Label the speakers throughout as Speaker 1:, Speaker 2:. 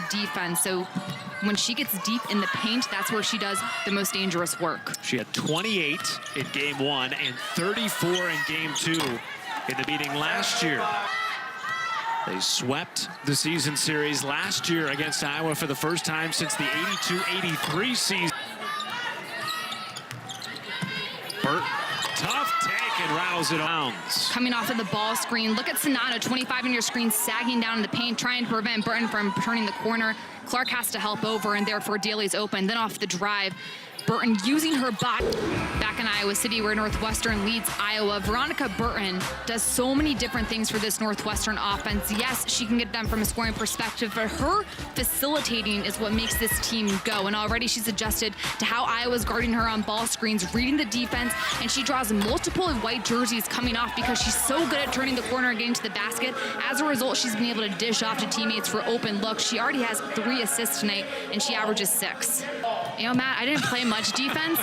Speaker 1: defense. So when she gets deep in the paint, that's where she does the most dangerous work.
Speaker 2: She had 28 in game 1 and 34 in game 2 in the meeting last year. They swept the season series last year against Iowa for the first time since the 82-83 season. Burton, tough take and rattles it on.
Speaker 1: Coming off of the ball screen, look at Sonata, 25 on your screen, sagging down in the paint, trying to prevent Burton from turning the corner. Clark has to help over, and therefore Daly's open. Then off the drive, Burton using her body. Back in Iowa City, where Northwestern leads Iowa, Veronica Burton does so many different things for this Northwestern offense. Yes, she can get them from a scoring perspective, but her facilitating is what makes this team go. And already she's adjusted to how Iowa's guarding her on ball screens, reading the defense, and she draws multiple white jerseys coming off because she's so good at turning the corner and getting to the basket. As a result, she's been able to dish off to teammates for open looks. She already has 3 assists tonight, and she averages 6. You know, Matt, I didn't play much defense,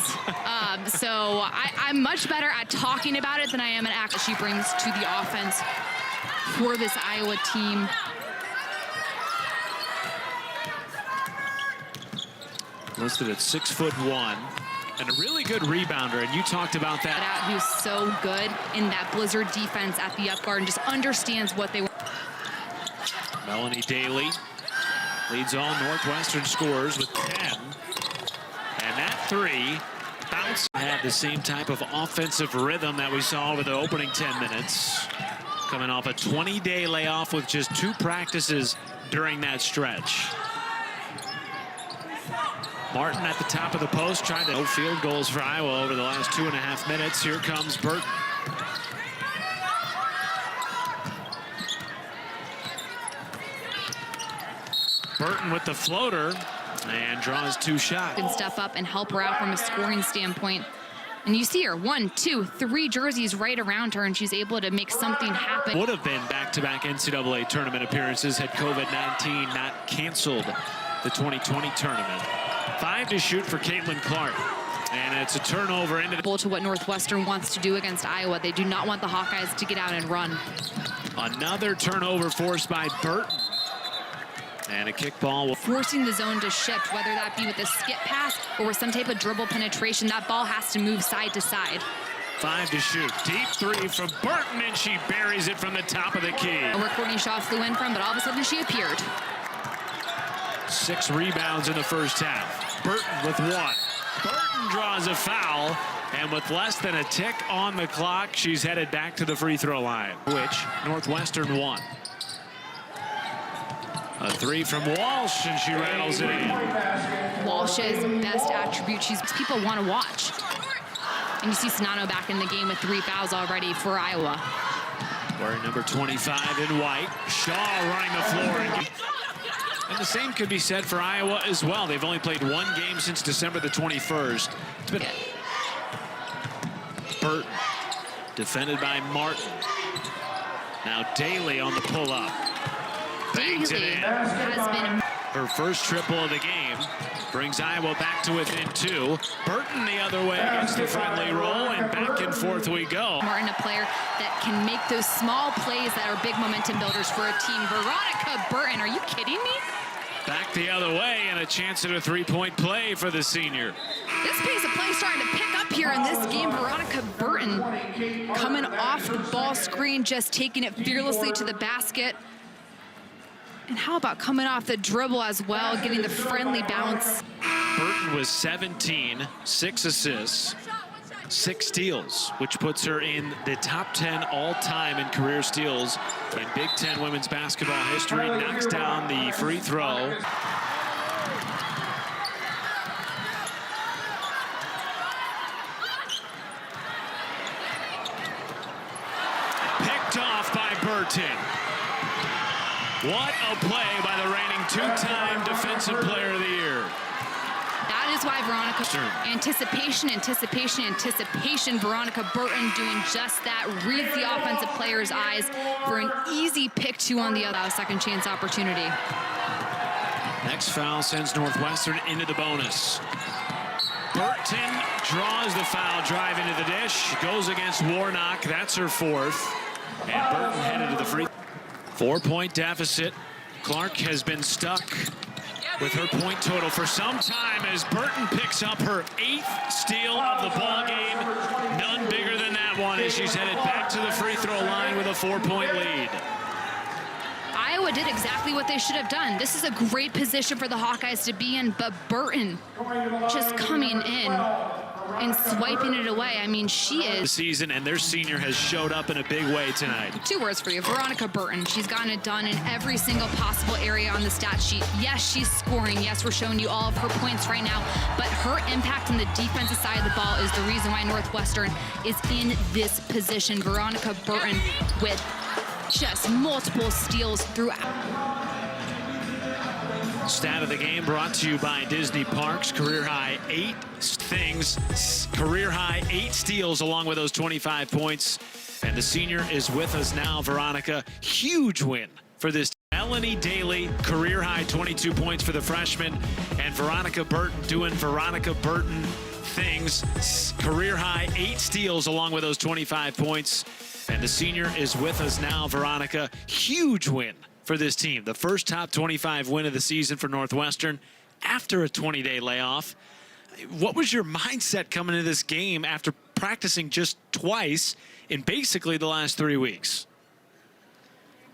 Speaker 1: so I'm much better at talking about it than I am at act she brings to the offense for this Iowa team.
Speaker 2: Listed at 6'1" and a really good rebounder, and you talked about that.
Speaker 1: Who's so good in that Blizzard defense at the up guard and just understands what they want.
Speaker 2: Melanie Daly leads all Northwestern scorers with 10. And that 3 bounce had the same type of offensive rhythm that we saw over the opening 10 minutes. Coming off a 20-day layoff with just 2 practices during that stretch. Martin at the top of the post trying to no field goals for Iowa over the last 2.5 minutes. Here comes Burton. Burton with the floater and draws 2 shots.
Speaker 1: Can step up and help her out from a scoring standpoint. And you see her 1, 2, 3 jerseys right around her, and she's able to make something happen.
Speaker 2: Would have been back-to-back NCAA tournament appearances had COVID-19 not canceled the 2020 tournament. 5 to shoot for Caitlin Clark. And it's a turnover into the...
Speaker 1: to what Northwestern wants to do against Iowa. They do not want the Hawkeyes to get out and run.
Speaker 2: Another turnover forced by Burton. And a kickball.
Speaker 1: Forcing the zone to shift, whether that be with a skip pass or with some type of dribble penetration. That ball has to move side to side.
Speaker 2: 5 to shoot. Deep 3 from Burton, and she buries it from the top of the key.
Speaker 1: Where Courtney Shaw flew in from, but all of a sudden she appeared.
Speaker 2: 6 rebounds in the first half. Burton with 1. Burton draws a foul, and with less than a tick on the clock, she's headed back to the free throw line, which Northwestern won. A 3 from Walsh, and she rattles it in.
Speaker 1: Walsh's best attribute, people want to watch. And you see Sonano back in the game with 3 fouls already for Iowa.
Speaker 2: Wearing number 25 in white. Shaw running the floor. And the same could be said for Iowa as well. They've only played 1 game since December the 21st. It's been Burton, defended by Martin. Now Daly on the pull-up. Bangs it in.
Speaker 1: Has been
Speaker 2: her first triple of the game. Brings Iowa back to within 2. Burton the other way against the friendly roll, and back and forth we go.
Speaker 1: Martin, a player that can make those small plays that are big momentum builders for a team. Veronica Burton, are you kidding me?
Speaker 2: Back the other way, and a chance at a 3-point play for the senior.
Speaker 1: This pace of play starting to pick up here in this game. Veronica Burton coming off the ball screen, just taking it fearlessly to the basket. And how about coming off the dribble as well, getting the friendly bounce.
Speaker 2: Burton was 17, 6 assists, 6 steals, which puts her in the top 10 all-time in career steals in Big Ten women's basketball history. Knocks down the free throw. Picked off by Burton. What a play by the reigning 2-time Defensive Player of the Year.
Speaker 1: That is why Veronica, anticipation. Veronica Burton doing just that, reads the offensive player's eyes for an easy pick 2 on the other second chance opportunity.
Speaker 2: Next foul sends Northwestern into the bonus. Burton draws the foul, drive into the dish, goes against Warnock. That's her 4th. And Burton headed to the free. 4-point deficit. Clark has been stuck with her point total for some time as Burton picks up her 8th steal of the ball game. None bigger than that one as she's headed back to the free throw line with a 4-point lead.
Speaker 1: Iowa did exactly what they should have done. This is a great position for the Hawkeyes to be in, but Burton just coming in and swiping it away. I mean, she is.
Speaker 2: Season, and their senior has showed up in a big way tonight.
Speaker 1: 2 words for you, Veronica Burton. She's gotten it done in every single possible area on the stat sheet. Yes, she's scoring. Yes, we're showing you all of her points right now, but her impact on the defensive side of the ball is the reason why Northwestern is in this position. Veronica Burton with just multiple steals throughout.
Speaker 2: Stat of the game brought to you by Disney Parks. Career high 8 steals along with those 25 points. And the senior is with us now, Veronica. Huge win for this. Melanie Daly, career high 22 points for the freshman. And Veronica Burton doing Veronica Burton things. Career high 8 steals along with those 25 points. And the senior is with us now, Veronica. Huge win for this team. The first top 25 win of the season for Northwestern after a 20-day layoff. What was your mindset coming into this game after practicing just twice in basically the last 3 weeks?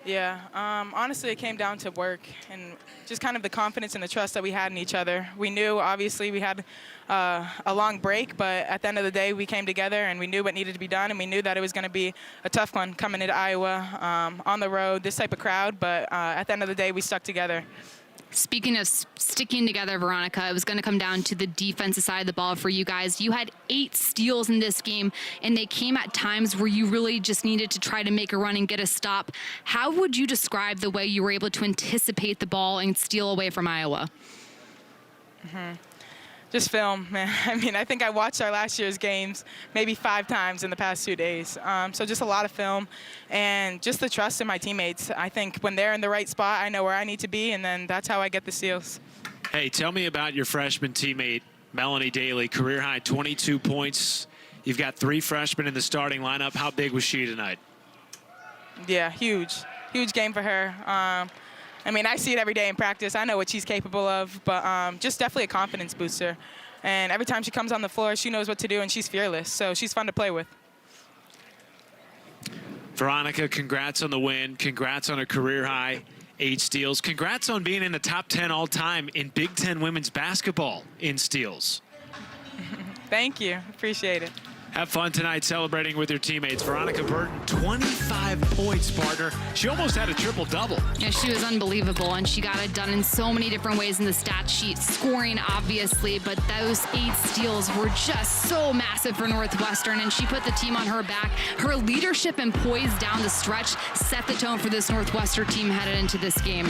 Speaker 3: Yeah, honestly, it came down to work and just kind of the confidence and the trust that we had in each other. We knew, obviously, we had a long break, but at the end of the day, we came together and we knew what needed to be done, and we knew that it was going to be a tough one coming into Iowa on the road, this type of crowd, but at the end of the day, we stuck together.
Speaker 1: Speaking of sticking together, Veronica, it was going to come down to the defensive side of the ball for you guys. You had 8 steals in this game, and they came at times where you really just needed to try to make a run and get a stop. How would you describe the way you were able to anticipate the ball and steal away from Iowa?
Speaker 3: Just film, man. I mean, I think I watched our last year's games maybe 5 times in the past 2 days. So just a lot of film and just the trust in my teammates. I think when they're in the right spot, I know where I need to be, and then that's how I get the steals.
Speaker 2: Hey, tell me about your freshman teammate, Melanie Daly, career high 22 points. You've got 3 freshmen in the starting lineup. How big was she tonight?
Speaker 3: Yeah, huge. Huge game for her. I mean, I see it every day in practice. I know what she's capable of, but just definitely a confidence booster. And every time she comes on the floor, she knows what to do, and she's fearless. So she's fun to play with.
Speaker 2: Veronica, congrats on the win. Congrats on a career high 8 steals. Congrats on being in the top 10 all time in Big Ten women's basketball in steals.
Speaker 3: Thank you. Appreciate it.
Speaker 2: Have fun tonight celebrating with your teammates. Veronica Burton, 25 points, partner. She almost had a triple-double.
Speaker 1: Yeah, she was unbelievable, and she got it done in so many different ways in the stat sheet. Scoring, obviously, but those 8 steals were just so massive for Northwestern, and she put the team on her back. Her leadership and poise down the stretch set the tone for this Northwestern team headed into this game.